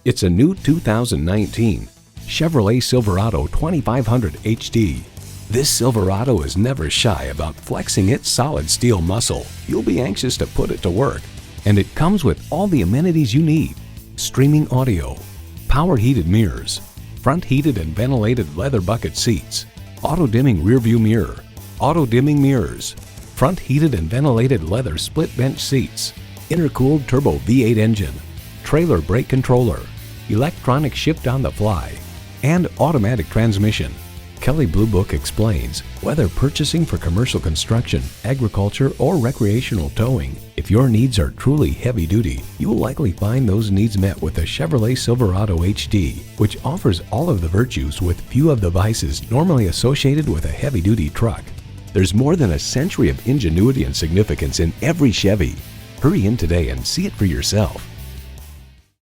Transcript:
It's a new 2019 Chevrolet Silverado 2500HD. This Silverado is never shy about flexing its solid steel muscle. You'll be anxious to put it to work. And it comes with all the amenities you need: streaming audio, power heated mirrors, front heated and ventilated leather bucket seats, auto dimming rear view mirror, auto dimming mirrors, front heated and ventilated leather split bench seats, intercooled turbo V8 engine, trailer brake controller, electronic shift on the fly, and automatic transmission. Kelley Blue Book explains, whether purchasing for commercial construction, agriculture, or recreational towing, if your needs are truly heavy duty, you will likely find those needs met with the Chevrolet Silverado HD, which offers all of the virtues with few of the vices normally associated with a heavy duty truck. There's more than a century of ingenuity and significance in every Chevy. Hurry in today and see it for yourself.